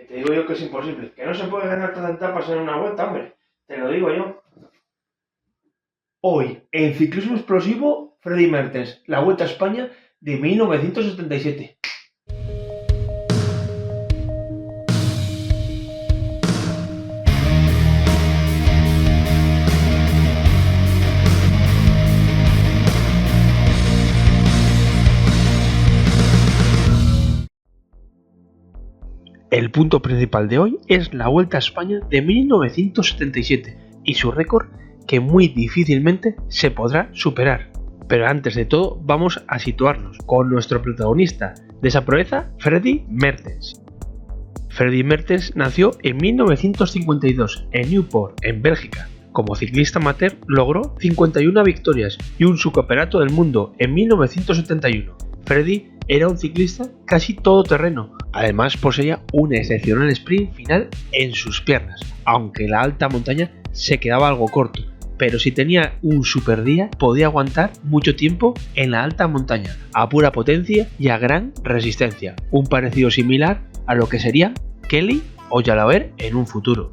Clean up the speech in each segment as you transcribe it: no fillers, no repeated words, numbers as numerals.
Que te digo yo que es imposible. Que no se puede ganar tantas etapas en una vuelta, hombre. Te lo digo yo. Hoy, en ciclismo explosivo, Freddy Mertens, la Vuelta a España de 1977. El punto principal de hoy es la Vuelta a España de 1977 y su récord que muy difícilmente se podrá superar. Pero antes de todo vamos a situarnos con nuestro protagonista de esa proeza, Freddy Mertens. Freddy Mertens nació en 1952 en Newport, en Bélgica. Como ciclista amateur logró 51 victorias y un subcampeonato del mundo en 1971. Freddy era un ciclista casi todoterreno, además poseía un excepcional sprint final en sus piernas, aunque la alta montaña se quedaba algo corto, pero si tenía un super día podía aguantar mucho tiempo en la alta montaña, a pura potencia y a gran resistencia, un parecido similar a lo que sería Kelly o Jalabert en un futuro.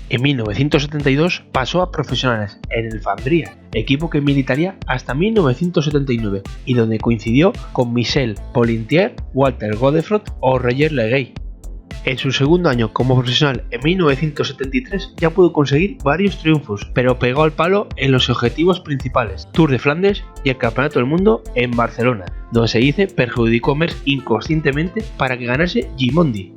En 1972 pasó a profesionales en el Flandria, equipo que militaría hasta 1979 y donde coincidió con Michel Pollentier, Walter Godefroot o Roger Legay. En su segundo año como profesional en 1973 ya pudo conseguir varios triunfos, pero pegó al palo en los objetivos principales, Tour de Flandes y el Campeonato del Mundo en Barcelona, donde se dice perjudicó a Merckx inconscientemente para que ganase Gimondi.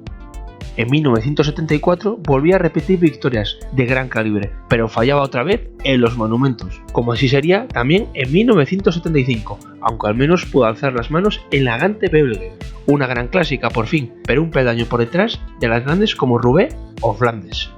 En 1974 volvía a repetir victorias de gran calibre, pero fallaba otra vez en los monumentos, como así sería también en 1975, aunque al menos pudo alzar las manos en la Gante Wevelgem, una gran clásica por fin, pero un peldaño por detrás de las grandes como Roubaix o Flandes.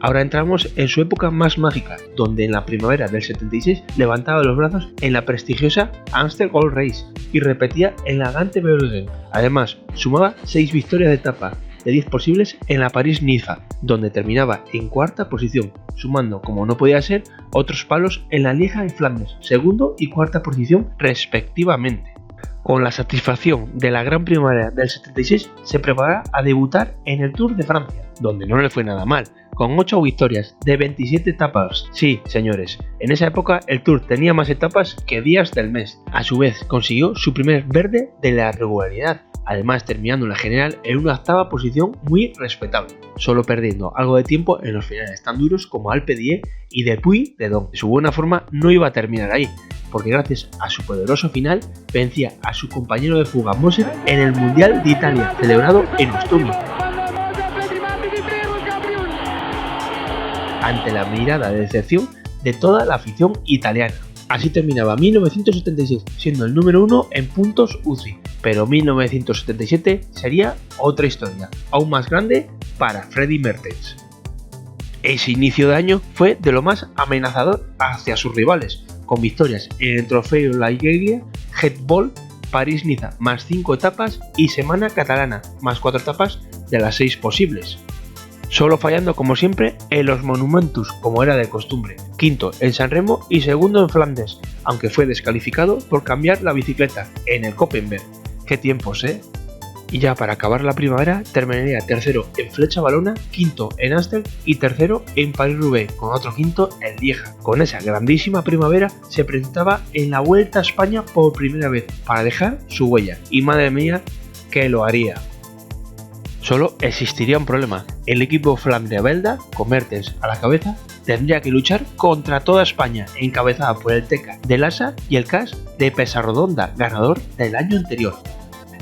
Ahora entramos en su época más mágica, donde en la primavera del 76 levantaba los brazos en la prestigiosa Amstel Gold Race y repetía en la Gante Wevelgem. Además, sumaba 6 victorias de etapa, de 10 posibles en la París-Niza, donde terminaba en cuarta posición, sumando, como no podía ser, otros palos en la Lieja y Flandes, segundo y cuarta posición respectivamente. Con la satisfacción de la gran primavera del 76 se prepara a debutar en el Tour de Francia, donde no le fue nada mal, con 8 victorias de 27 etapas. Sí, señores, en esa época el Tour tenía más etapas que días del mes. A su vez consiguió su primer verde de la regularidad, además terminando la general en una octava posición muy respetable, solo perdiendo algo de tiempo en los finales tan duros como Alpe d'Huez y de Puy-de-Dôme. Su buena forma no iba a terminar ahí, porque gracias a su poderoso final vencía a su compañero de fuga Moser en el Mundial de Italia celebrado en Ostuni. Ante la mirada de decepción de toda la afición italiana. Así terminaba 1976 siendo el número 1 en puntos UCI, pero 1977 sería otra historia, aún más grande para Freddy Mertens. Ese inicio de año fue de lo más amenazador hacia sus rivales, con victorias en el Trofeo La Iglesia, Het-Bol, París-Niza más 5 etapas y Semana Catalana más 4 etapas de las 6 posibles. Solo fallando como siempre en los monumentos como era de costumbre, quinto en San Remo y segundo en Flandes, aunque fue descalificado por cambiar la bicicleta en el Koppenberg. ¡Qué tiempos, eh! Y ya para acabar la primavera terminaría tercero en Flecha Valona, quinto en Amstel y tercero en París-Roubaix, con otro quinto en Lieja. Con esa grandísima primavera se presentaba en la Vuelta a España por primera vez para dejar su huella, y madre mía que lo haría. Solo existiría un problema: el equipo Flandria-Belda, con Mertens a la cabeza, tendría que luchar contra toda España, encabezada por el Teca de Lassa y el CAS de Pesarrodonda, ganador del año anterior.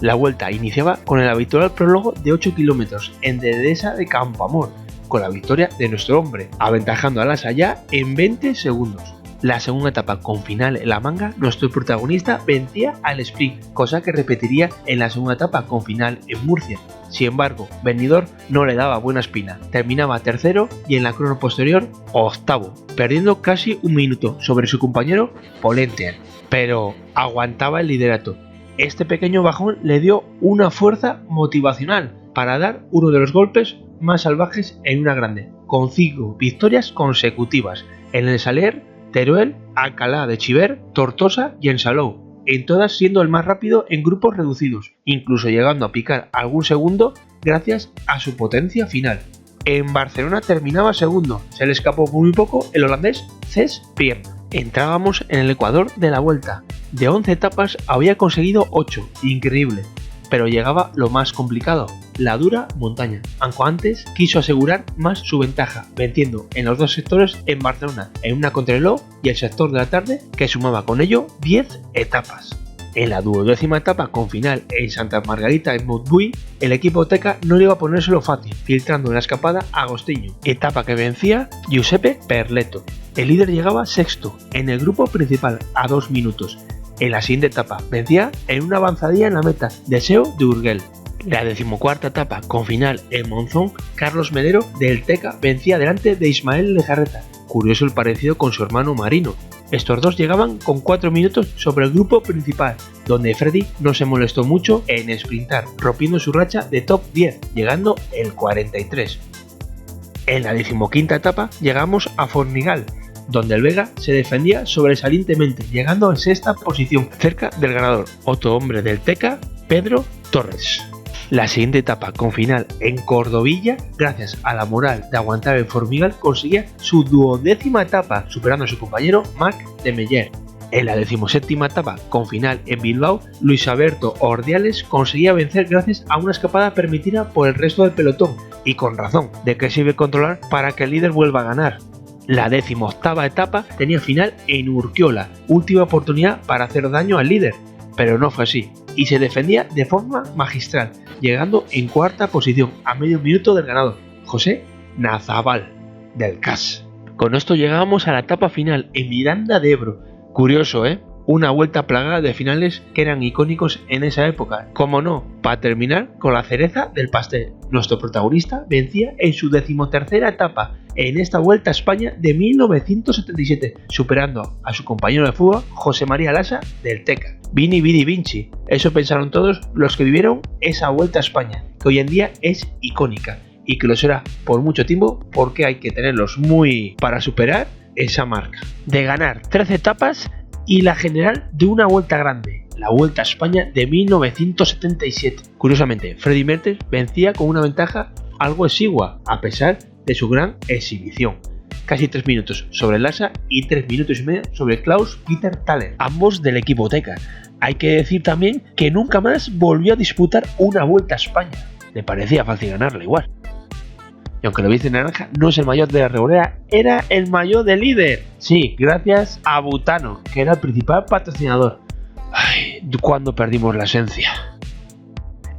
La vuelta iniciaba con el habitual prólogo de 8 kilómetros en Dehesa de Campoamor, con la victoria de nuestro hombre, aventajando a Lassa ya en 20 segundos. La segunda etapa con final en la manga, nuestro protagonista vencía al sprint, cosa que repetiría en la segunda etapa con final en Murcia. Sin embargo, Benidorm no le daba buena espina, terminaba tercero y en la crono posterior octavo, perdiendo casi un minuto sobre su compañero Pollentier, pero aguantaba el liderato. Este pequeño bajón le dio una fuerza motivacional para dar uno de los golpes más salvajes en una grande, con 5 victorias consecutivas en el Saler, Teruel, Alcalá de Chiver, Tortosa y en Salou, en todas siendo el más rápido en grupos reducidos, incluso llegando a picar algún segundo gracias a su potencia final. En Barcelona terminaba segundo, se le escapó muy poco el holandés Cés Pierre. Entrábamos en el Ecuador de la Vuelta. De 11 etapas había conseguido 8, increíble. Pero llegaba lo más complicado, la dura montaña. Aunque antes quiso asegurar más su ventaja, venciendo en los dos sectores en Barcelona, en una contrarreloj y el sector de la tarde, que sumaba con ello 10 etapas. En la 12ª etapa con final en Santa Margarita en Montbui, el equipo Teca no le iba a ponérselo fácil, filtrando en la escapada a Agostinho, etapa que vencía Giuseppe Perletto. El líder llegaba sexto en el grupo principal a 2 minutos. En la siguiente etapa vencía en una avanzadilla en la meta, Deseo de Urgell. La 14ª etapa con final en Monzón, Carlos Medero del Teca vencía delante de Ismael Lejarreta. Curioso el parecido con su hermano Marino. Estos dos llegaban con 4 minutos sobre el grupo principal, donde Freddy no se molestó mucho en sprintar, rompiendo su racha de top 10, llegando el 43. En la 15ª etapa llegamos a Fornigal, donde el Vega se defendía sobresalientemente, llegando en sexta posición, cerca del ganador, otro hombre del Teca, Pedro Torres. La siguiente etapa con final en Cordovilla, gracias a la moral de aguantar el Formigal, conseguía su 12ª etapa, superando a su compañero Marc de Meyer. En la 17ª etapa con final en Bilbao, Luis Alberto Ordiales conseguía vencer gracias a una escapada permitida por el resto del pelotón, y con razón, de que sirve controlar para que el líder vuelva a ganar. La 18ª etapa tenía final en Urquiola, última oportunidad para hacer daño al líder, pero no fue así, y se defendía de forma magistral, llegando en 4ª posición a medio minuto del ganador, José Nazabal, del CAS. Con esto llegábamos a la etapa final en Miranda de Ebro. Curioso, una vuelta plagada de finales que eran icónicos en esa época. Como no, para terminar con la cereza del pastel, nuestro protagonista vencía en su 13ª etapa en esta Vuelta a España de 1977, superando a su compañero de fuga José María Lasa del Teca. Vini Vidi Vinci, eso pensaron todos los que vivieron esa Vuelta a España, que hoy en día es icónica y que lo será por mucho tiempo, porque hay que tenerlos muy para superar esa marca de ganar 13 etapas y la general de una vuelta grande, la Vuelta a España de 1977. Curiosamente, Freddy Mertens vencía con una ventaja algo exigua, a pesar de su gran exhibición. Casi 3 minutos sobre Lasa y 3 minutos y medio sobre Klaus-Peter Thaler, ambos del equipo Teca. Hay que decir también que nunca más volvió a disputar una Vuelta a España. Le parecía fácil ganarla igual. Y aunque lo viste en naranja, no es el maillot de la Rebolera, era el maillot de líder. Sí, gracias a Butano, que era el principal patrocinador. Ay, ¿cuándo perdimos la esencia?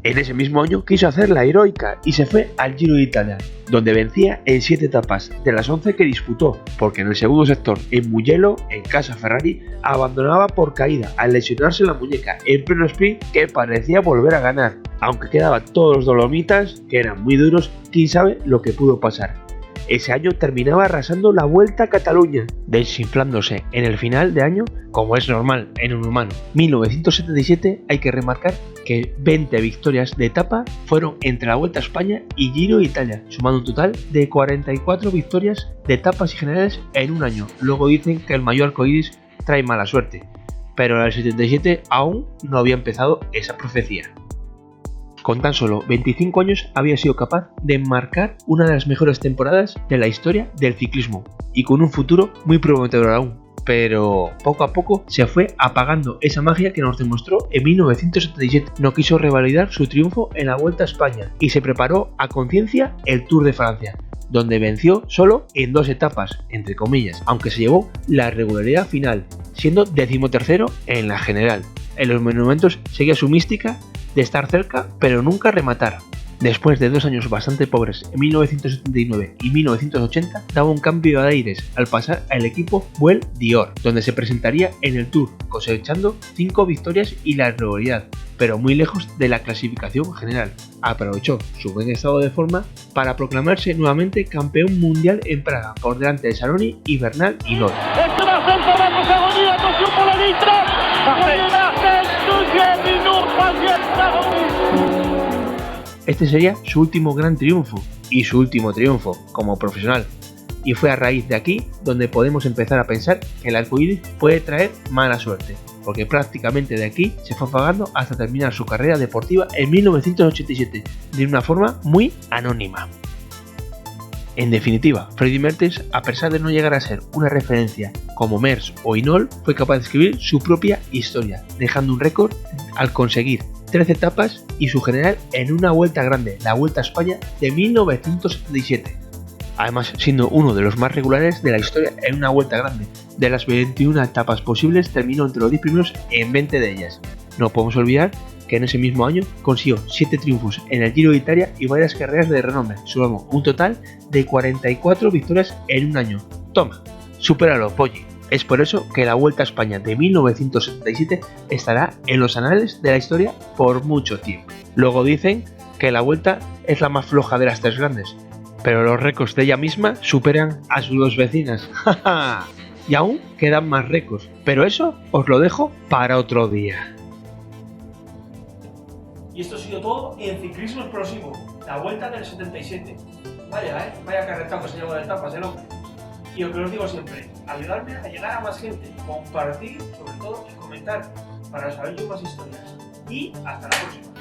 En ese mismo año quiso hacer la heroica y se fue al Giro de Italia, donde vencía en 7 etapas de las 11 que disputó, porque en el segundo sector, en Mugello, en casa Ferrari, abandonaba por caída al lesionarse la muñeca en pleno sprint que parecía volver a ganar. Aunque quedaban todos los Dolomitas, que eran muy duros, quién sabe lo que pudo pasar. Ese año terminaba arrasando la Vuelta a Cataluña, desinflándose en el final de año, como es normal en un humano. 1977 hay que remarcar que 20 victorias de etapa fueron entre la Vuelta a España y Giro de Italia, sumando un total de 44 victorias de etapas y generales en un año. Luego dicen que el mayor arcoíris trae mala suerte, pero en el 77 aún no había empezado esa profecía. Con tan solo 25 años había sido capaz de marcar una de las mejores temporadas de la historia del ciclismo y con un futuro muy prometedor aún, pero poco a poco se fue apagando esa magia que nos demostró en 1977. No quiso revalidar su triunfo en la Vuelta a España y se preparó a conciencia el Tour de Francia, donde venció solo en 2 etapas, entre comillas, aunque se llevó la regularidad final, siendo 13º en la general. En los monumentos seguía su mística de estar cerca pero nunca rematar. Después de 2 años bastante pobres en 1979 y 1980, daba un cambio de aires al pasar al equipo Vuel Dior, donde se presentaría en el Tour, cosechando 5 victorias y la regularidad, pero muy lejos de la clasificación general. Aprovechó su buen estado de forma para proclamarse nuevamente campeón mundial en Praga, por delante de Saloni y Bernal Hinault. Este sería su último gran triunfo y su último triunfo como profesional, y fue a raíz de aquí donde podemos empezar a pensar que el arcoíris puede traer mala suerte. porque prácticamente de aquí se fue apagando hasta terminar su carrera deportiva en 1987, de una forma muy anónima. En definitiva, Freddie Mertens, a pesar de no llegar a ser una referencia como Merckx o Hinault, fue capaz de escribir su propia historia, dejando un récord al conseguir 13 etapas y su general en una vuelta grande, la Vuelta a España de 1977. Además, siendo uno de los más regulares de la historia en una vuelta grande. De las 21 etapas posibles, terminó entre los 10 primeros en 20 de ellas. No podemos olvidar que en ese mismo año consiguió 7 triunfos en el Giro de Italia y varias carreras de renombre, sumando un total de 44 victorias en un año. Toma, supéralo, Polly. Es por eso que la Vuelta a España de 1977 estará en los anales de la historia por mucho tiempo. Luego dicen que la Vuelta es la más floja de las tres grandes, pero los récords de ella misma superan a sus dos vecinas. Y aún quedan más récords, pero eso os lo dejo para otro día. Y esto ha sido todo en Ciclismo Explosivo, la Vuelta del 77. Vaya carretón que se lleva de etapas el hombre. Y lo que os digo siempre, ayudarme a llegar a más gente, compartir sobre todo y comentar para saber yo más historias. Y hasta la próxima.